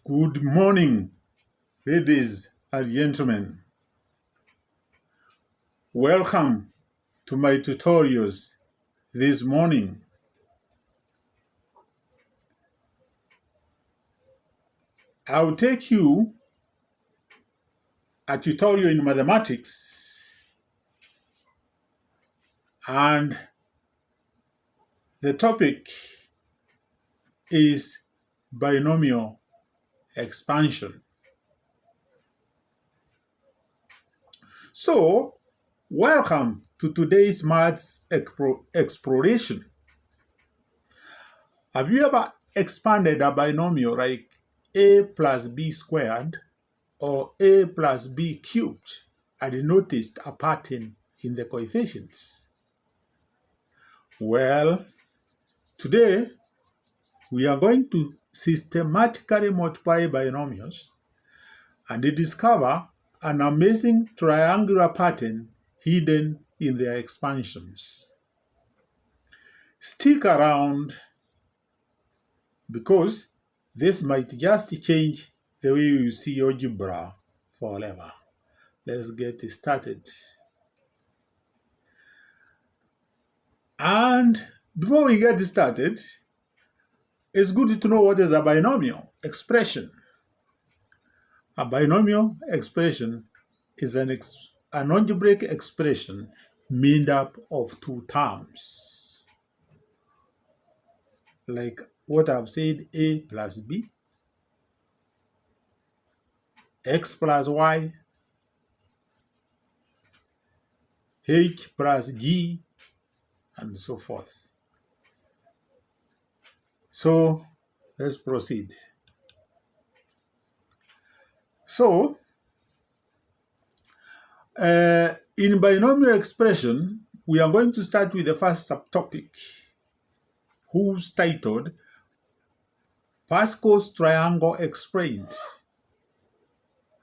Good morning, ladies and gentlemen. Welcome to my tutorials this morning. I'll take you a tutorial in mathematics, and the topic is binomial expansion. So, welcome to today's maths exploration. Have you ever expanded a binomial like a plus b squared or a plus b cubed and noticed a pattern in the coefficients? Well, today we are going to systematically multiply binomials and discover an amazing triangular pattern hidden in their expansions. Stick around because this might just change the way you see algebra forever. Let's get started. And before we get started, it's good to know what is a binomial expression. A binomial expression is an algebraic expression made up of two terms. Like what I've said, a plus b, x plus y, h plus g, and so forth. So let's proceed. So, in binomial expression, we are going to start with the first subtopic, whose titled Pascal's Triangle Explained.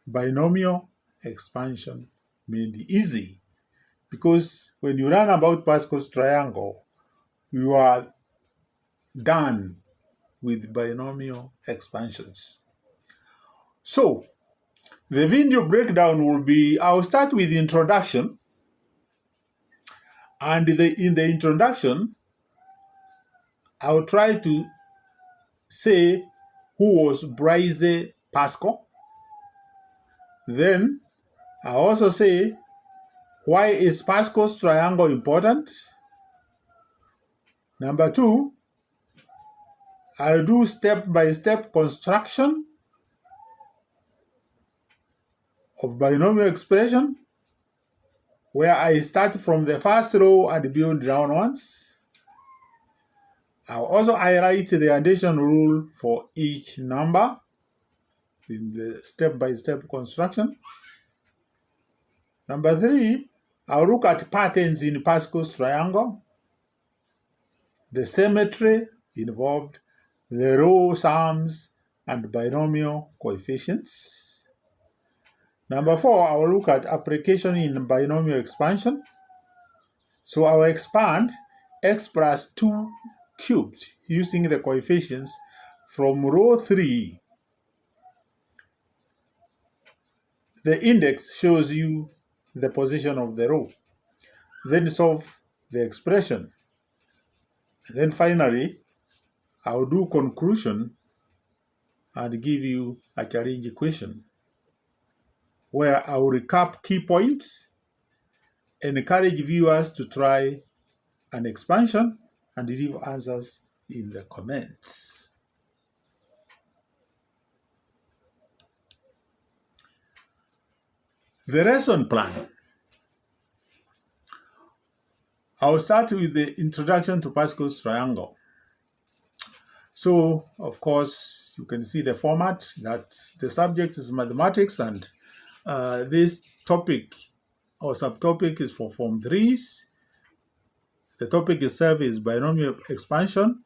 Binomial expansion made easy. Because when you learn about Pascal's triangle, you are done with binomial expansions. So, the video breakdown will be, I'll start with the introduction. And in the introduction, I'll try to say who was Blaise Pascal. Then, I'll also say, why is Pascal's triangle important? Number 2, I'll do step-by-step construction of binomial expression, where I start from the first row and build downwards. I'll also highlight the addition rule for each number in the step-by-step construction. Number 3, I'll look at patterns in Pascal's triangle, the symmetry involved, the row sums, and binomial coefficients. Number 4, I will look at application in binomial expansion. So I will expand x plus 2 cubed using the coefficients from row 3. The index shows you the position of the row. Then solve the expression. And then finally, I will do conclusion and give you a challenge question, where I will recap key points and encourage viewers to try an expansion and leave answers in the comments. The lesson plan. I'll start with the introduction to Pascal's triangle. So, of course, you can see the format that the subject is mathematics, and this topic or subtopic is for Form 3s. The topic itself is binomial expansion,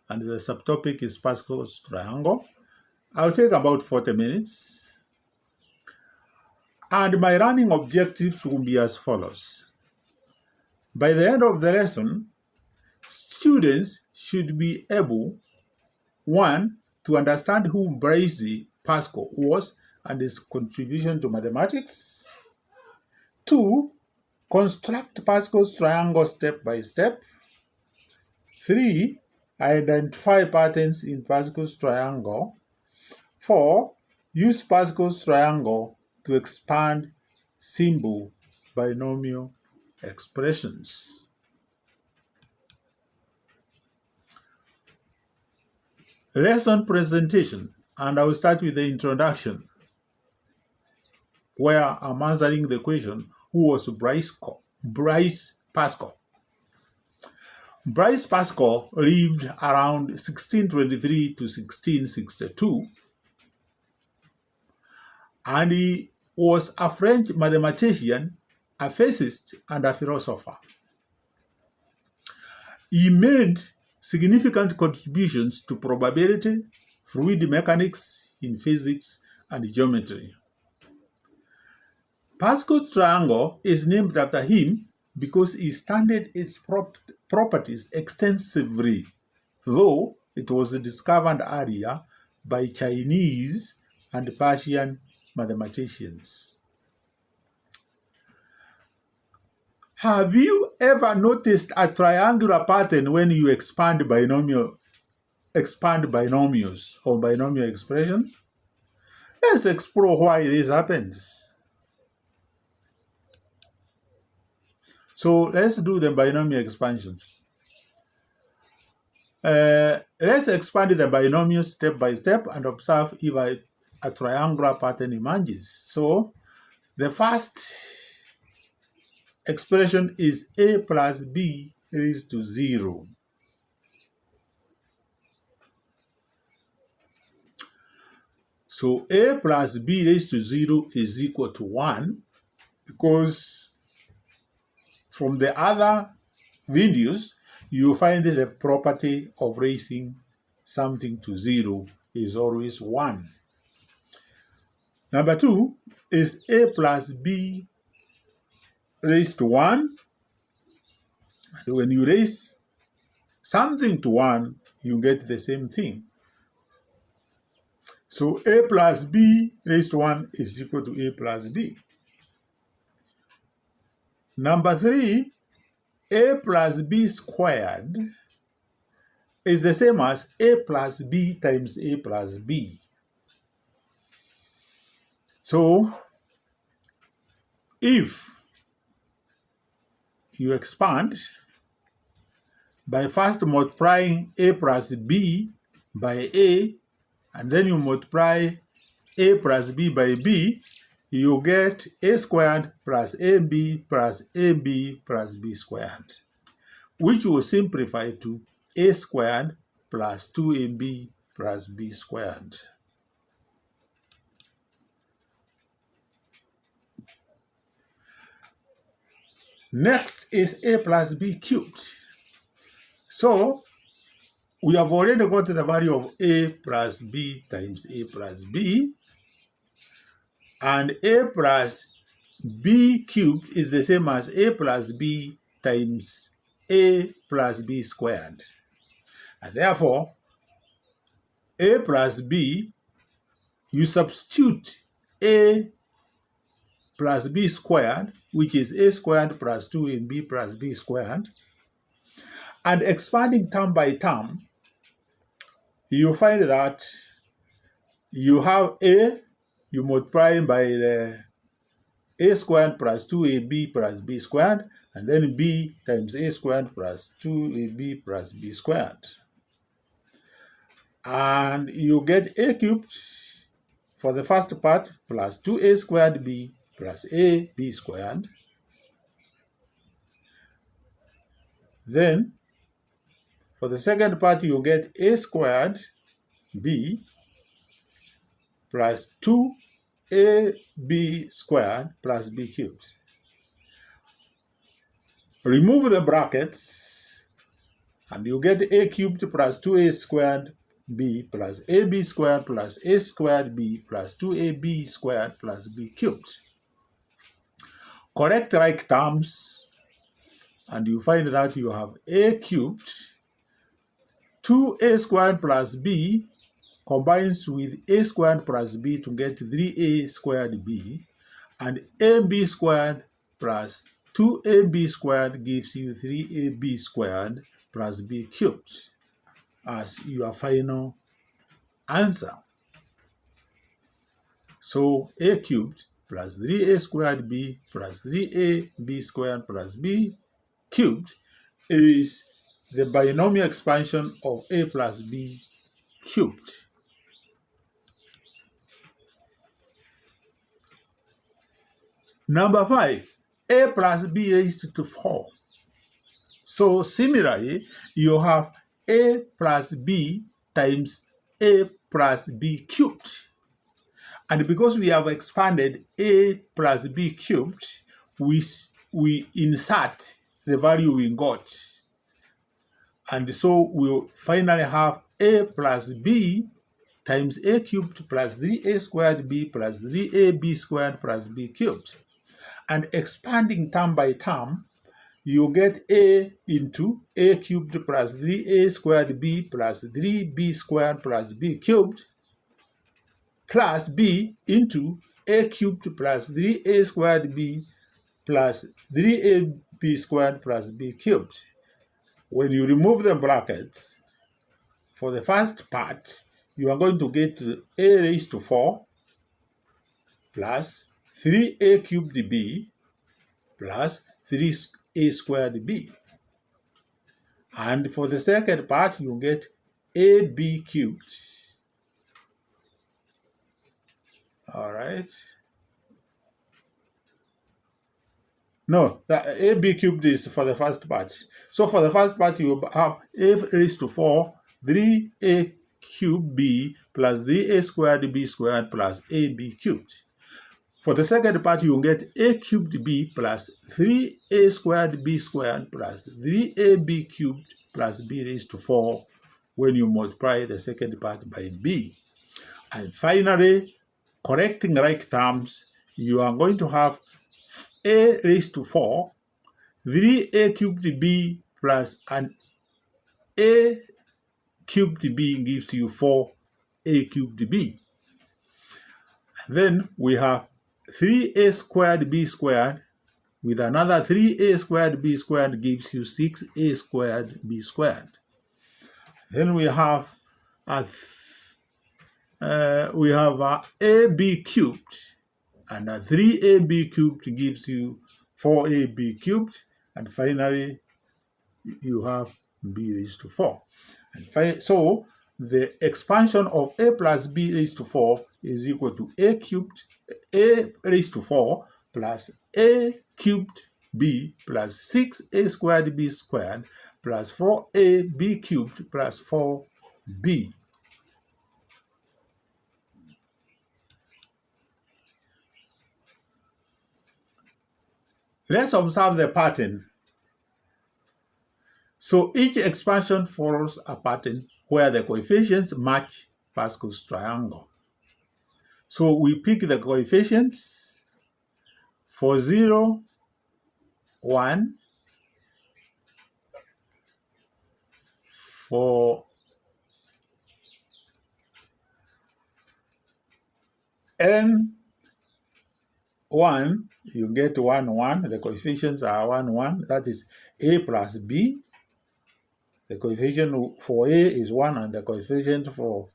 and the subtopic is Pascal's triangle. I'll take about 40 minutes. And my learning objectives will be as follows. By the end of the lesson, students should be able, 1, to understand who Blaise Pascal was and his contribution to mathematics. 2. Construct Pascal's triangle step by step. 3. Identify patterns in Pascal's triangle. 4. Use Pascal's triangle to expand simple binomial expressions. Lesson presentation, and I will start with the introduction, where I'm answering the question, who was Blaise Pascal? Blaise Pascal lived around 1623 to 1662, and he was a French mathematician, a physicist, and a philosopher. He made significant contributions to probability, fluid mechanics in physics, and geometry. Pascal's triangle is named after him because he studied its properties extensively, though it was discovered earlier by Chinese and Persian mathematicians. Have you ever noticed a triangular pattern when you expand binomials or binomial expressions? Let's explore why this happens. So let's do the binomial expansions. Let's expand the binomials step by step and observe if a triangular pattern emerges. So the first expression is a plus b raised to 0. So a plus b raised to 0 is equal to 1, because from the other videos, you find the property of raising something to 0 is always 1. Number 2 is a plus b raised to 1. And when you raise something to 1, you get the same thing. So a plus b raised to 1 is equal to a plus b. Number 3, a plus b squared is the same as a plus b times a plus b. So if you expand by first multiplying a plus b by a, and then you multiply a plus b by b, you get a squared plus ab plus ab plus b squared, which will simplify to a squared plus 2ab plus b squared. Next is a plus b cubed. So we have already got the value of a plus b times a plus b, and a plus b cubed is the same as a plus b times a plus b squared. And therefore, a plus b, you substitute a plus b squared, which is a squared plus 2ab plus b squared, and expanding term by term, you find that you have a, you multiply by the a squared plus 2ab plus b squared, and then b times a squared plus 2ab plus b squared. And you get a cubed for the first part plus 2a squared b plus ab squared. Then for the second part, you get a squared b plus 2ab squared plus b cubed. Remove the brackets, and you get a cubed plus 2a squared b plus ab squared plus a squared b plus 2ab squared plus b cubed. Correct like terms, and you find that you have a cubed 2a squared plus b combines with a squared plus b to get 3a squared b, and ab squared plus 2ab squared gives you 3ab squared plus b cubed as your final answer. So a cubed plus 3a squared b plus 3ab squared plus b cubed is the binomial expansion of a plus b cubed. Number 5, a plus b raised to 4. So similarly, you have a plus b times a plus b cubed. And because we have expanded a plus b cubed, we insert the value we got. And so we'll finally have a plus b times a cubed plus 3a squared b plus 3ab squared plus b cubed. And expanding term by term, you get a into a cubed plus 3a squared b plus 3b squared plus b cubed plus b into a cubed plus 3a squared b plus 3ab squared plus b cubed. When you remove the brackets, for the first part, you are going to get a raised to 4 plus 3a cubed b plus 3a squared b. And for the second part, you get ab cubed. All right. No, the ab cubed is for the first part. So for the first part, you have a raised to 4, 3a cubed b plus 3a squared b squared plus ab cubed. For the second part, you get a cubed b plus 3a squared b squared plus 3ab cubed plus b raised to 4 when you multiply the second part by b. And finally, correcting right terms, you are going to have a raised to 4, 3a cubed b plus an a cubed b gives you 4a cubed b. And then we have 3a squared b squared with another 3a squared b squared gives you 6a squared b squared. Then we have ab cubed, and a 3ab cubed gives you 4ab cubed, and finally you have b raised to 4. And so the expansion of a plus b raised to 4 is equal to a cubed, a raised to 4 plus a cubed b plus 6a squared b squared plus 4ab cubed plus 4b. Let's observe the pattern. So each expansion follows a pattern where the coefficients match Pascal's triangle. So we pick the coefficients for 0, 1, for n1, you get 1, 1. The coefficients are 1, 1. That is a plus b. The coefficient for a is 1, and the coefficient for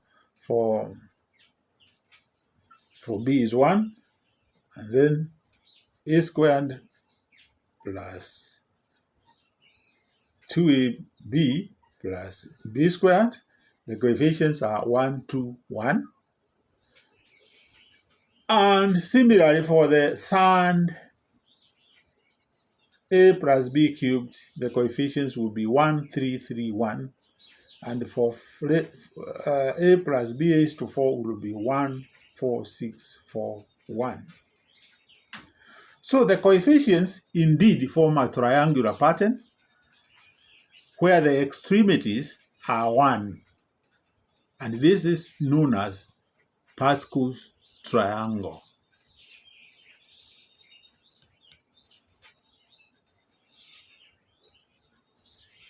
b is 1. And then a squared plus 2ab plus b squared. The coefficients are 1, 2, 1. And similarly for the third a plus b cubed, the coefficients will be 1, 3, 3, 1. And for a plus b raised to 4 will be 1, 4, 6, 4, 1. So the coefficients indeed form a triangular pattern where the extremities are 1. And this is known as Pascal's triangle.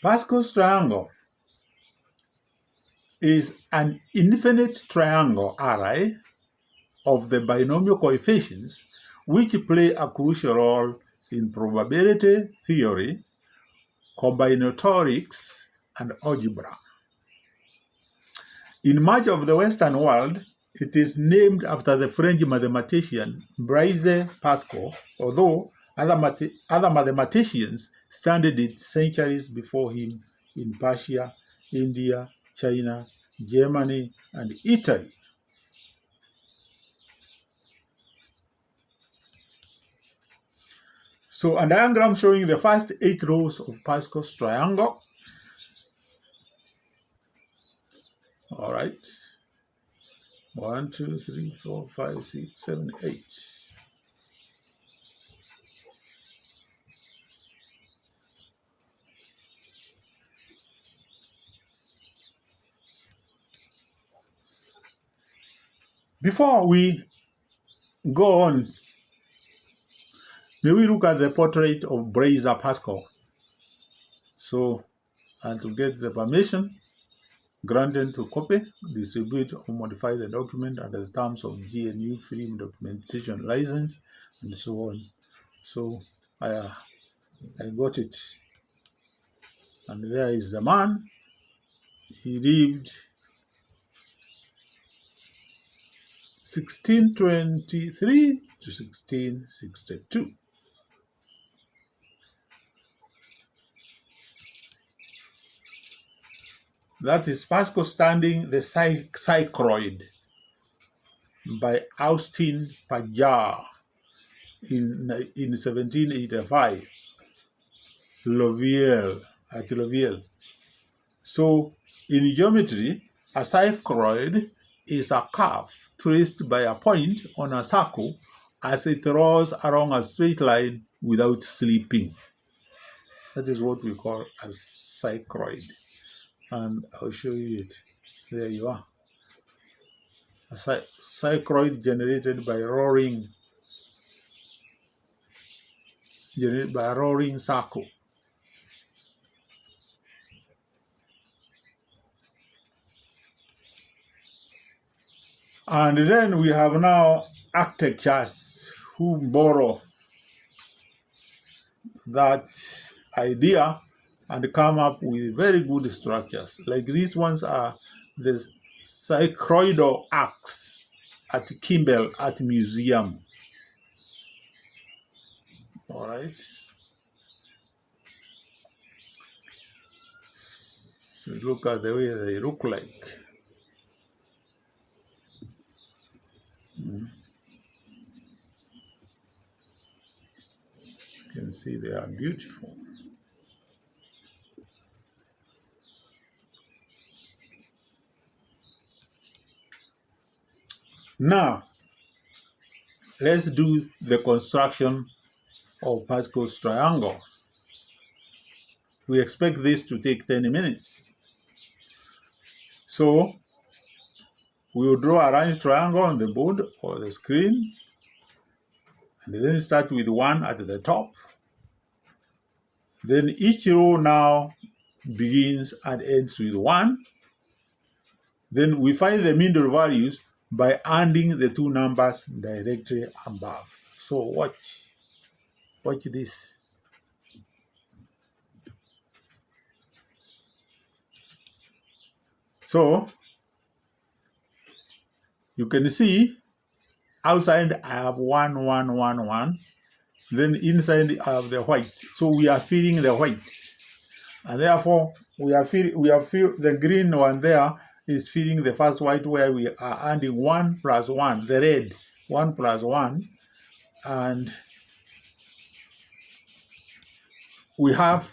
Pascal's triangle is an infinite triangle Ri of the binomial coefficients which play a crucial role in probability theory, combinatorics, and algebra. In much of the Western world, it is named after the French mathematician Blaise Pascal, although other mathematicians studied it centuries before him in Persia, India, China, Germany, and Italy. So a diagram showing the first 8 rows of Pascal's triangle. All right. 1, 2, 3, 4, 5, 6, 7, 8. Before we go on, may we look at the portrait of Blaise Pascal. So, and to get the permission granted to copy, distribute, or modify the document under the terms of GNU Film Documentation License, and so on. So, I got it. And there is the man. He lived 1623 to 1662. That is Pascal studying the cycloid by Austin Pajar in 1785 at Loviel. So in geometry, a cycloid is a curve traced by a point on a circle as it rolls along a straight line without slipping. That is what we call a cycloid. And I'll show you it. There you are. A cycloid generated by a roaring circle. And then we have now architects who borrow that idea and come up with very good structures. Like these ones are the cycloidal arcs at Kimball Art Museum. All right. So look at the way they look like. You can see they are beautiful. Now, let's do the construction of Pascal's triangle. We expect this to take 10 minutes. So, we will draw a right triangle on the board or the screen, and then start with 1 at the top. Then each row now begins and ends with 1. Then we find the middle values by adding the 2 numbers directly above. So watch this. So you can see outside I have 1, 1, 1, 1. Then inside I have the whites. So we are filling the whites. And therefore we are the green one there is filling the first white where we are adding 1 plus 1, the red, 1 plus 1. And we have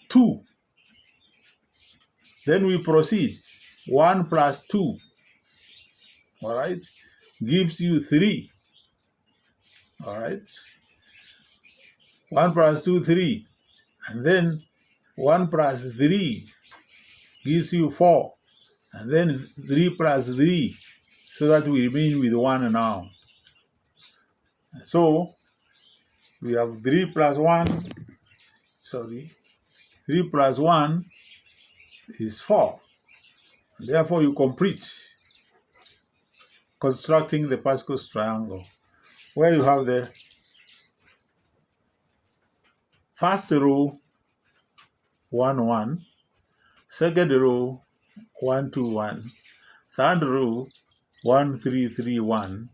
2. Then we proceed. 1 plus 2, all right, gives you 3. All right. 1 plus 2, 3. And then 1 plus 3 gives you 4. And then 3 plus 3, so that we remain with 1 now. So we have 3 plus 1, 3 plus 1 is 4. Therefore, you complete constructing the Pascal's triangle, where you have the first row 1, 1, second row 1, 2, 1, third row 1, 3, 3, 1,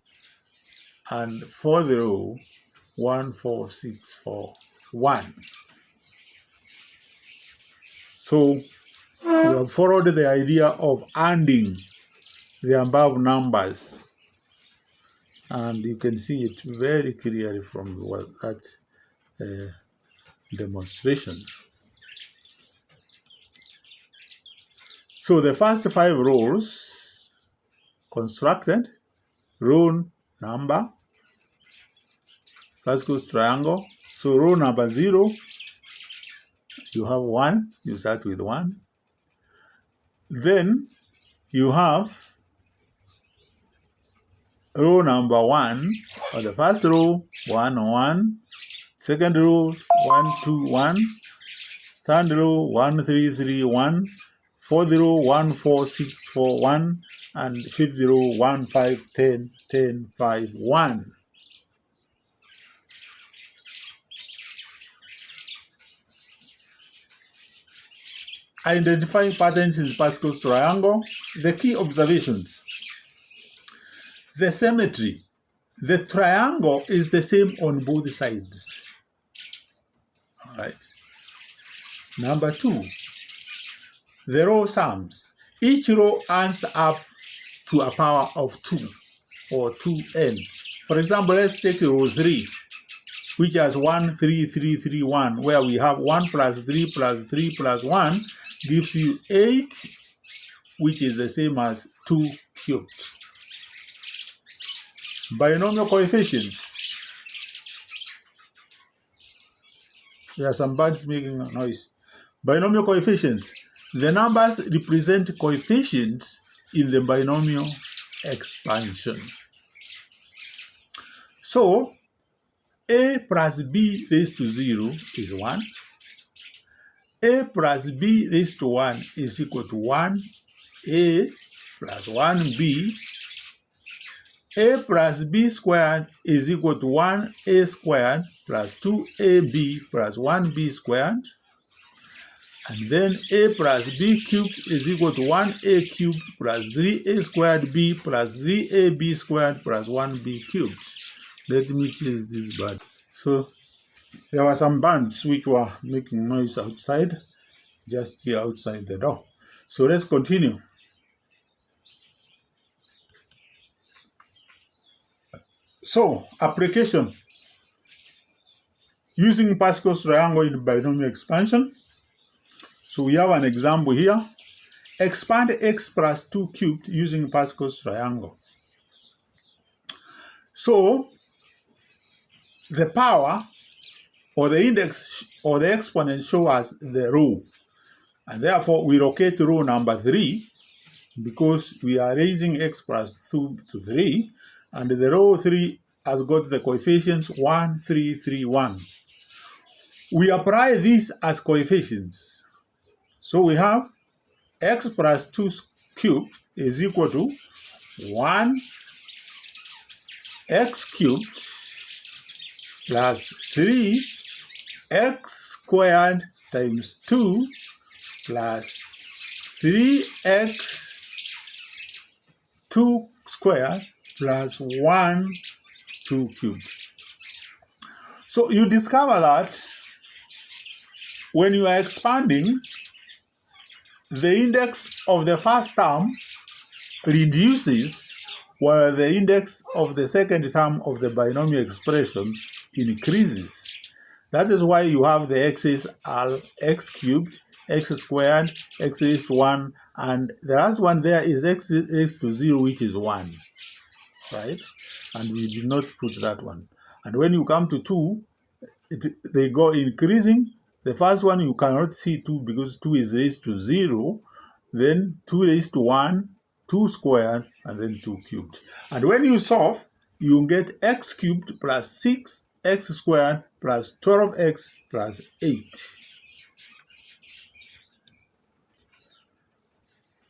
and fourth row 1, 4, 6, 4, 1. So you have followed the idea of ANDing the above numbers, and you can see it very clearly from that demonstration. So the first 5 rows constructed, row number, Pascal's triangle. So row number 0, you have 1, you start with 1. Then you have row number 1, or the first row 1, 1, second row 1, 2, 1, third row 1, 3, 3, 1, fourth row 1, 4, 6, 4, 1, and fifth row 1, 5, 10, 10, 5, 1. Identifying patterns in Pascal's triangle. The key observations. The symmetry. The triangle is the same on both sides. All right. Number 2, the row sums. Each row adds up to a power of 2 or 2n. For example, let's take row 3, which has 1, 3, 3, 3, 1, where we have 1 plus 3 plus 3 plus 1 gives you 8, which is the same as 2 cubed. Binomial coefficients. There are some birds making a noise. Binomial coefficients. The numbers represent coefficients in the binomial expansion. So, a plus b raised to 0 is 1. A plus b raised to 1 is equal to 1a plus 1b. A plus b squared is equal to 1a squared plus 2ab plus 1b squared. And then a plus b cubed is equal to 1a cubed plus 3a squared b plus 3ab squared plus 1b cubed. Let me close this bird. So there were some birds which were making noise outside, just here outside the door. So let's continue. So, application. Using Pascal's triangle in binomial expansion. So we have an example here. Expand x plus 2 cubed using Pascal's triangle. So, the power or the index or the exponent show us the row. And therefore, we locate row number 3 because we are raising x plus 2 to 3. And the row 3 has got the coefficients 1, 3, 3, 1. We apply these as coefficients. So we have x plus 2 cubed is equal to 1 x cubed plus 3 x squared times 2 plus 3x 2 squared plus 1 2 cubed. So you discover that when you are expanding, the index of the first term reduces while the index of the second term of the binomial expression increases. That is why you have the x's are x cubed, x squared, x raised to 1, and the last one there is x raised to 0, which is 1. Right? And we did not put that one. And when you come to 2, they go increasing. The first one you cannot see 2 because 2 is raised to 0. Then 2 raised to 1, 2 squared, and then 2 cubed. And when you solve, you get x cubed plus 6x squared plus 12x plus 8.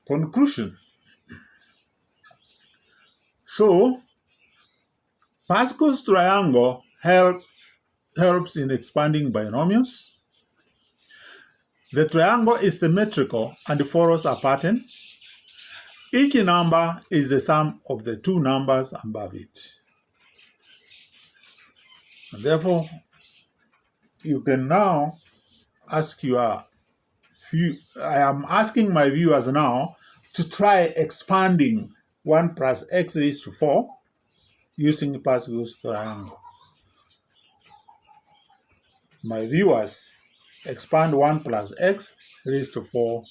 Conclusion. So, Pascal's triangle helps in expanding binomials. The triangle is symmetrical and follows a pattern. Each number is the sum of the two numbers above it. And therefore, you can now ask I am asking my viewers now to try expanding 1 plus x raised to 4 using Pascal's triangle. My viewers, expand 1 plus x raised to 4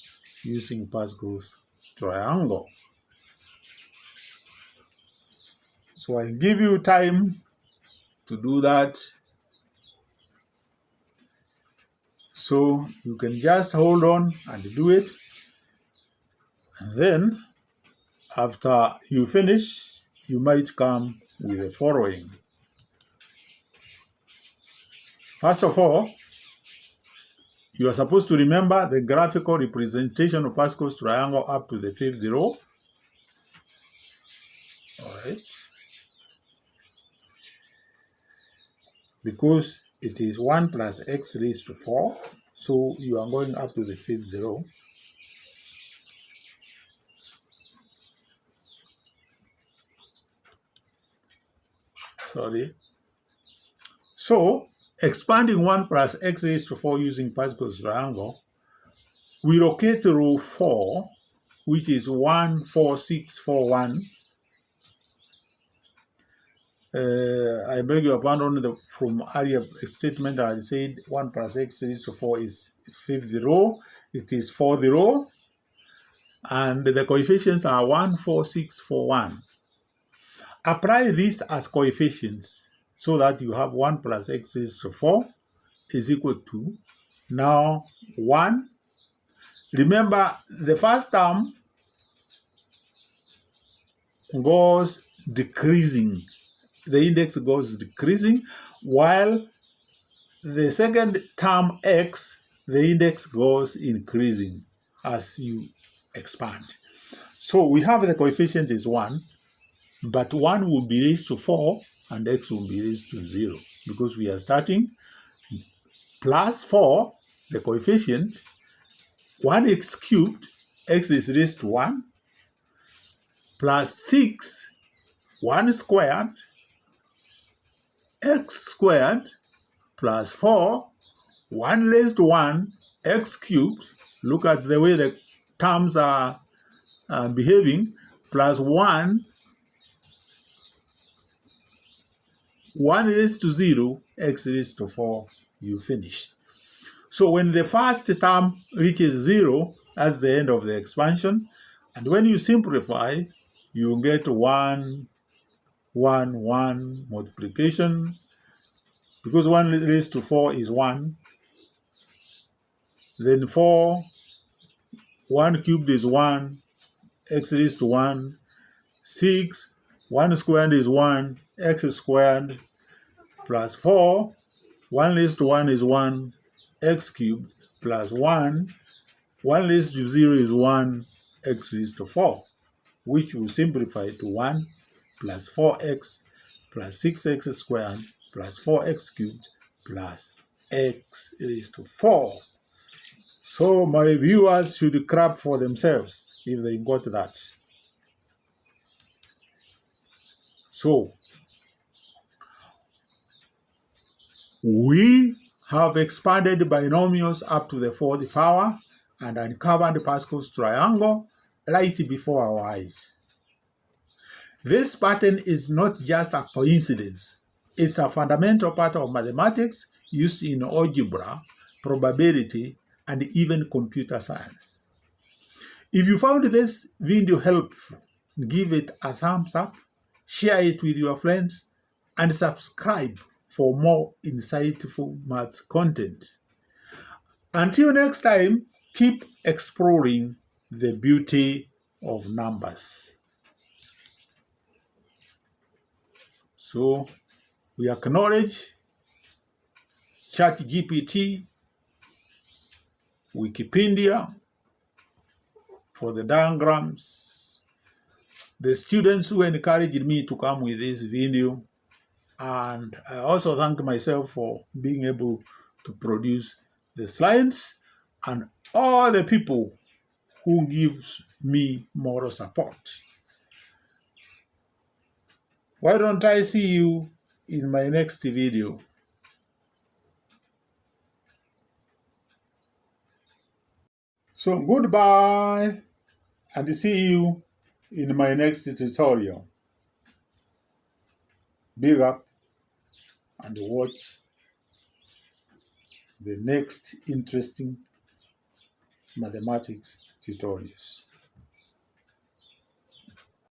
using Pascal's triangle. So I give you time to do that. So you can just hold on and do it. And then after you finish, you might come with the following. First of all, you are supposed to remember the graphical representation of Pascal's triangle up to the 5th row. All right. Because it is 1 plus x raised to 4, so you are going up to the 5th row. Sorry. So, expanding 1 plus x raised to 4 using Pascal's triangle, we locate row 4, which is 1, 4, 6, 4, 1. I beg your pardon, from earlier statement I said 1 plus x raised to 4 is 5th row. It is 4th row. And the coefficients are 1, 4, 6, 4, 1. Apply this as coefficients so that you have 1 plus x raised to 4 is equal to now 1. Remember, the first term goes decreasing. The index goes decreasing, while the second term x, the index goes increasing as you expand. So we have the coefficient is 1, but 1 will be raised to 4 and x will be raised to 0 because we are starting plus 4, the coefficient, 1x cubed, x is raised to 1, plus 6, 1 squared, x squared, plus 4, 1 raised to 1, x cubed, look at the way the terms are behaving, plus 1, 1 raised to 0, x raised to 4, you finish. So when the first term reaches 0, that's the end of the expansion. And when you simplify, you get 1, 1, 1 multiplication. Because 1 raised to 4 is 1. Then 4, 1 cubed is 1, x raised to 1. 6, 1 squared is 1, x squared, plus 4, 1 raised to 1 is 1, x cubed, plus 1, 1 raised to 0 is 1, x raised to 4, which will simplify to 1 plus 4x plus 6x squared plus 4x cubed plus x raised to 4. So my viewers should clap for themselves if they got that. So, we have expanded binomials up to the 4th power and uncovered Pascal's triangle right before our eyes. This pattern is not just a coincidence. It's a fundamental part of mathematics used in algebra, probability, and even computer science. If you found this video helpful, give it a thumbs up, share it with your friends, and subscribe for more insightful maths content. Until next time, keep exploring the beauty of numbers. So, we acknowledge ChatGPT, Wikipedia, for the diagrams, the students who encouraged me to come with this video, and I also thank myself for being able to produce the slides, and all the people who gives me moral support. Why don't I see you in my next video? So goodbye, and see you in my next tutorial. Big up and watch the next interesting mathematics tutorials.